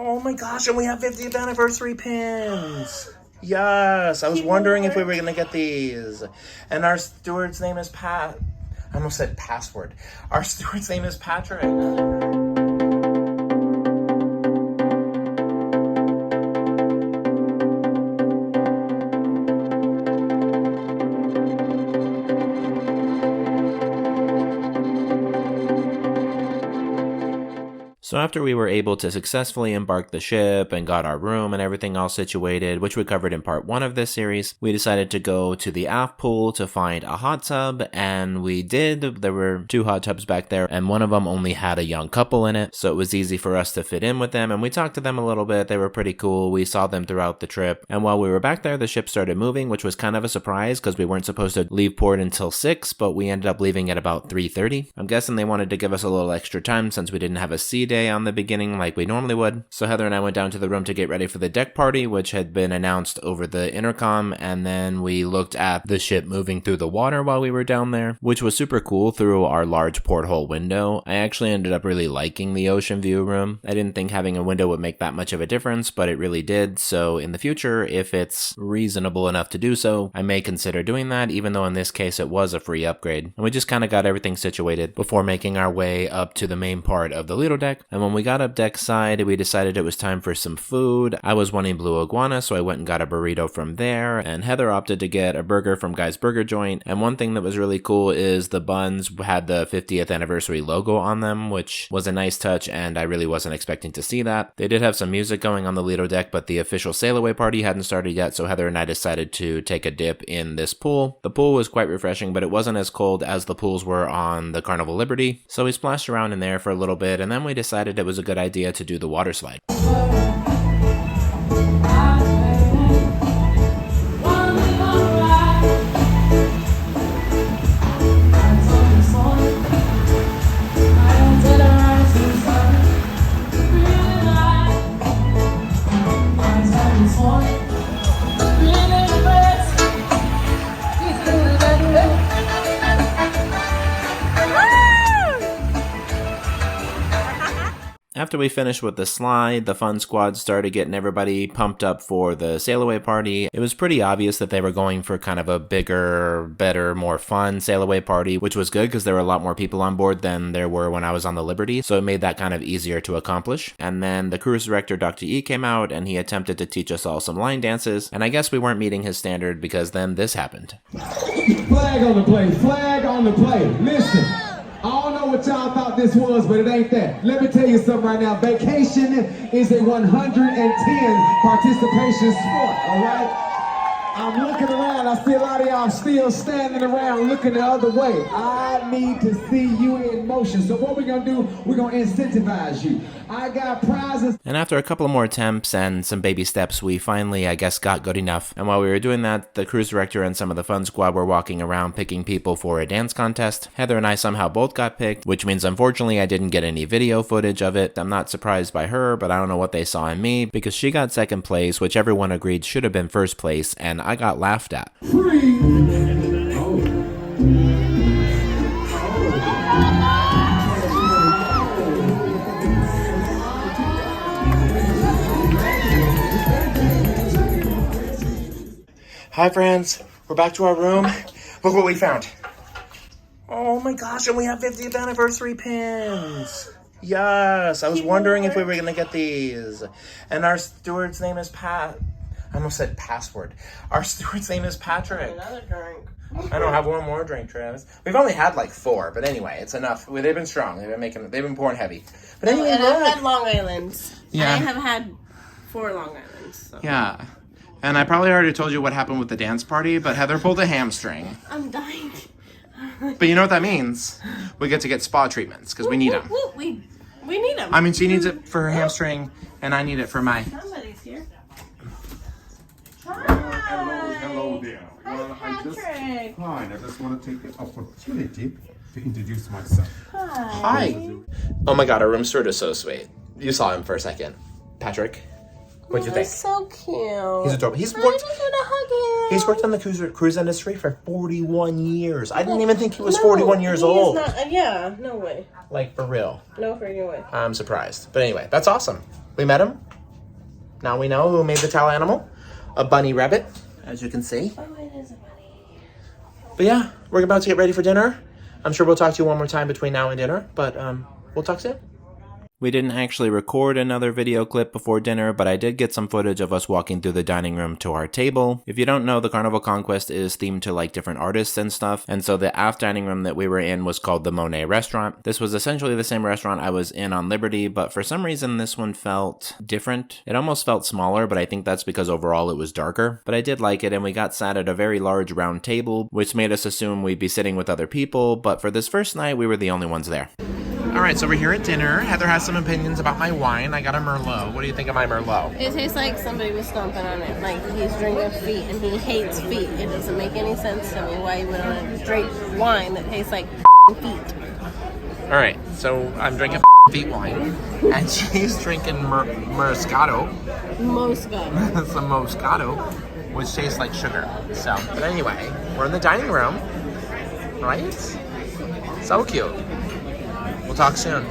Oh my gosh, and we have 50th anniversary pins. Yes, I was wondering if we were going to get these. And our steward's name is Pat. I almost said password. Our steward's name is Patrick. So after we were able to successfully embark the ship and got our room and everything all situated, which we covered in part 1 of this series, we decided to go to the aft pool to find a hot tub, and we did. There were 2 hot tubs back there, and one of them only had a young couple in it, so it was easy for us to fit in with them, and we talked to them a little bit. They were pretty cool. We saw them throughout the trip, and while we were back there, the ship started moving, which was kind of a surprise because we weren't supposed to leave port until 6, but we ended up leaving at about 3:30. I'm guessing they wanted to give us a little extra time since we didn't have a sea day on the beginning like we normally would. So Heather and I went down to the room to get ready for the deck party, which had been announced over the intercom, and then we looked at the ship moving through the water while we were down there, which was super cool through our large porthole window. I actually ended up really liking the ocean view room. I didn't think having a window would make that much of a difference, but it really did. So in the future, if it's reasonable enough to do so, I may consider doing that, even though in this case it was a free upgrade. And we just kind of got everything situated before making our way up to the main part of the Lido deck. And when we got up deck side, we decided it was time for some food. I was wanting Blue Iguana, so I went and got a burrito from there, and Heather opted to get a burger from Guy's Burger Joint. And one thing that was really cool is the buns had the 50th anniversary logo on them, which was a nice touch, and I really wasn't expecting to see that. They did have some music going on the Lido deck, but the official sail away party hadn't started yet, so Heather and I decided to take a dip in this pool. The pool was quite refreshing, but it wasn't as cold as the pools were on the Carnival Liberty, so we splashed around in there for a little bit, and then we decided it was a good idea to do the water slide. After we finished with the slide, the fun squad started getting everybody pumped up for the sail away party. It was pretty obvious that they were going for kind of a bigger, better, more fun sail away party, which was good because there were a lot more people on board than there were when I was on the Liberty, so it made that kind of easier to accomplish. And then the cruise director, Dr. E, came out and he attempted to teach us all some line dances, and I guess we weren't meeting his standard because then this happened. Flag on the play, flag on the play. Listen. I don't know what y'all thought this was, but it ain't that. Let me tell you something right now. Vacation is a 110 participation sport, all right? I'm looking around. I see a lot of y'all still standing around looking the other way. I need to see you in motion. So what we're going to do, we're going to incentivize you. I got prizes. And after a couple more attempts and some baby steps, we finally, I guess, got good enough. And while we were doing that, the cruise director and some of the fun squad were walking around picking people for a dance contest. Heather and I somehow both got picked, which means unfortunately I didn't get any video footage of it. I'm not surprised by her, but I don't know what they saw in me because she got second place, which everyone agreed should have been first place, and I got laughed at. Hi friends, we're back to our room. Look what we found. Oh my gosh, and we have 50th anniversary pins. Yes, I was wondering if we were going to get these. And our steward's name is Pat. I almost said password. Our steward's name is Patrick. Another drink. I don't have one more drink, Travis. We've only had like 4, but anyway, it's enough. They've been strong. They've been pouring heavy. But anyway, and I've had Long Islands. Yeah. I have had 4 Long Islands. So. Yeah. And I probably already told you what happened with the dance party, but Heather pulled a hamstring. I'm dying. But you know what that means? We get to get spa treatments because we need them. We need them. I mean, she needs it for her hamstring, and I need it for my... Somebody's here. Hello there. Patrick. Hi, I just want to take the opportunity to introduce myself. Hi. Oh my god, our room steward is so sweet. You saw him for a second. Patrick, what'd you think? He's so cute. He's adorable. I just want to hug him. He's worked on the cruise industry for 41 years. I didn't even think he was 41 years old. Yeah, no way. Like, for real. No freaking way. I'm surprised. But anyway, that's awesome. We met him. Now we know who made the towel animal. A bunny rabbit, as you can see. Oh, it is a bunny. But yeah, we're about to get ready for dinner. I'm sure we'll talk to you one more time between now and dinner, but we'll talk soon. We didn't actually record another video clip before dinner, but I did get some footage of us walking through the dining room to our table. If you don't know, the Carnival Conquest is themed to like different artists and stuff, and so the aft dining room that we were in was called the Monet Restaurant. This was essentially the same restaurant I was in on Liberty, but for some reason this one felt different. It almost felt smaller, but I think that's because overall it was darker. But I did like it, and we got sat at a very large round table, which made us assume we'd be sitting with other people, but for this first night we were the only ones there. Alright, so we're here at dinner. Heather has some opinions about my wine. I got a Merlot. What do you think of my Merlot? It tastes like somebody was stomping on it. Like he's drinking feet and he hates feet. It doesn't make any sense to me why you would want to drink wine that tastes like feet. Alright, so I'm drinking feet wine, and she's drinking Moscato. Moscato. Some Moscato, which tastes like sugar. So, but anyway, we're in the dining room, right? So cute. We'll talk soon.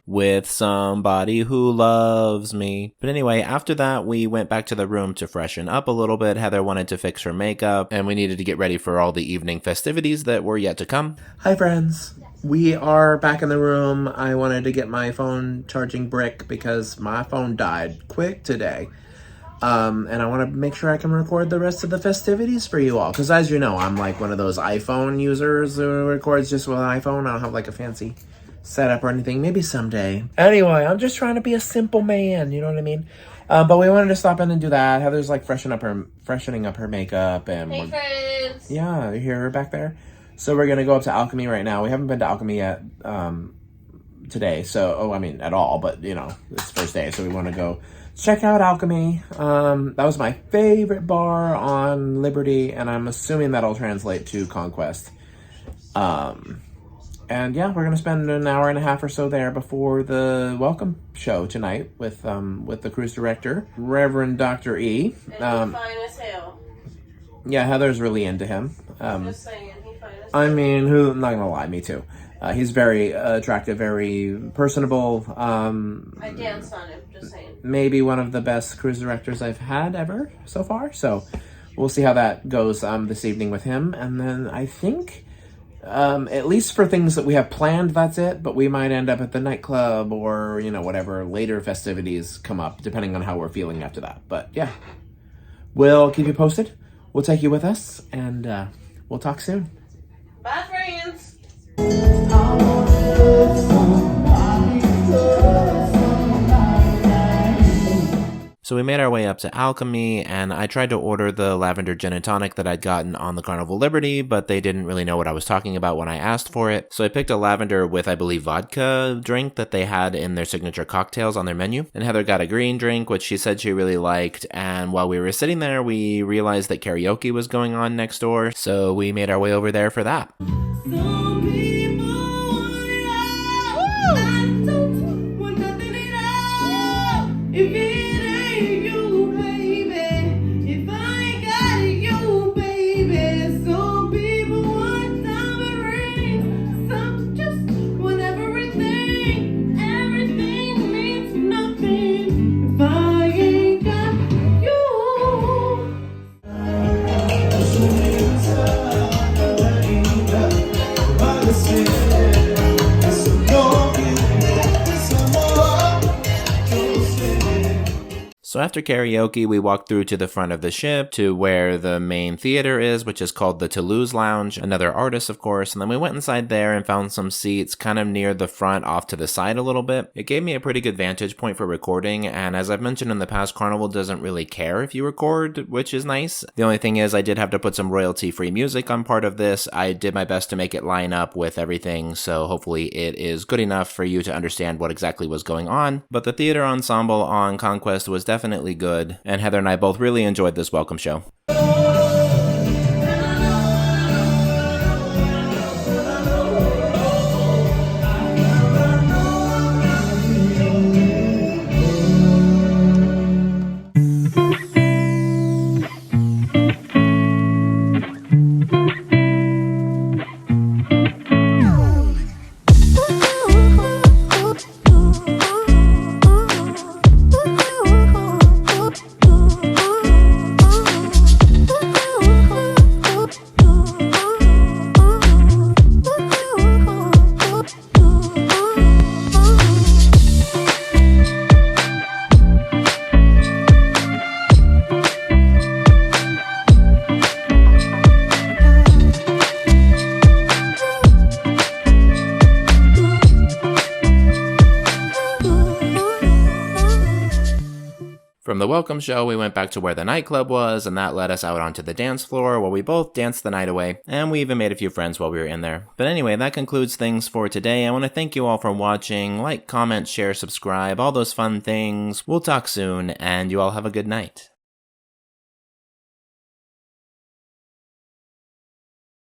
With somebody who loves me. But anyway, after that, we went back to the room to freshen up a little bit. Heather wanted to fix her makeup, and we needed to get ready for all the evening festivities that were yet to come. Hi, friends. We are back in the room. I wanted to get my phone charging brick because my phone died quick today. And I want to make sure I can record the rest of the festivities for you all. Because as you know, I'm like one of those iPhone users who records just with an iPhone. I don't have like a fancy setup or anything. Maybe someday. Anyway, I'm just trying to be a simple man. You know what I mean? But we wanted to stop in and do that. Heather's like freshening up her makeup. And Hey, friends. yeah, you hear her back there? So we're going to go up to Alchemy right now. We haven't been to Alchemy yet today. So, at all. But, it's first day. So we want to go check out Alchemy. That was my favorite bar on Liberty, and I'm assuming that'll translate to Conquest. And yeah, we're gonna spend an hour and a half or so there before the welcome show tonight with the cruise director, Reverend Dr. E. And he's fine as hell. Yeah, Heather's really into him. Just saying, he's fine as hell. I'm not gonna lie, me too. He's very attractive, very personable. I danced on him, just saying. Maybe one of the best cruise directors I've had ever so far. So we'll see how that goes this evening with him. And then I think, at least for things that we have planned, that's it. But we might end up at the nightclub or, whatever later festivities come up, depending on how we're feeling after that. But yeah, we'll keep you posted. We'll take you with us, and we'll talk soon. Bye, friends. So we made our way up to Alchemy, and I tried to order the lavender gin and tonic that I'd gotten on the Carnival Liberty, but they didn't really know what I was talking about when I asked for it. So I picked a lavender with, I believe, vodka drink that they had in their signature cocktails on their menu. And Heather got a green drink, which she said she really liked. And while we were sitting there, we realized that karaoke was going on next door. So we made our way over there for that. after karaoke, we walked through to the front of the ship to where the main theater is, which is called the Toulouse Lounge, another artist of course, and then we went inside there and found some seats kind of near the front off to the side a little bit. It gave me a pretty good vantage point for recording, and as I've mentioned in the past, Carnival doesn't really care if you record, which is nice. The only thing is I did have to put some royalty-free music on part of this. I did my best to make it line up with everything, so hopefully it is good enough for you to understand what exactly was going on. But the theater ensemble on Conquest was definitely good, and Heather and I both really enjoyed this welcome show. From the welcome show, we went back to where the nightclub was, and that led us out onto the dance floor where we both danced the night away, and we even made a few friends while we were in there. But anyway, that concludes things for today. I want to thank you all for watching. Like, comment, share, subscribe, all those fun things. We'll talk soon, and you all have a good night.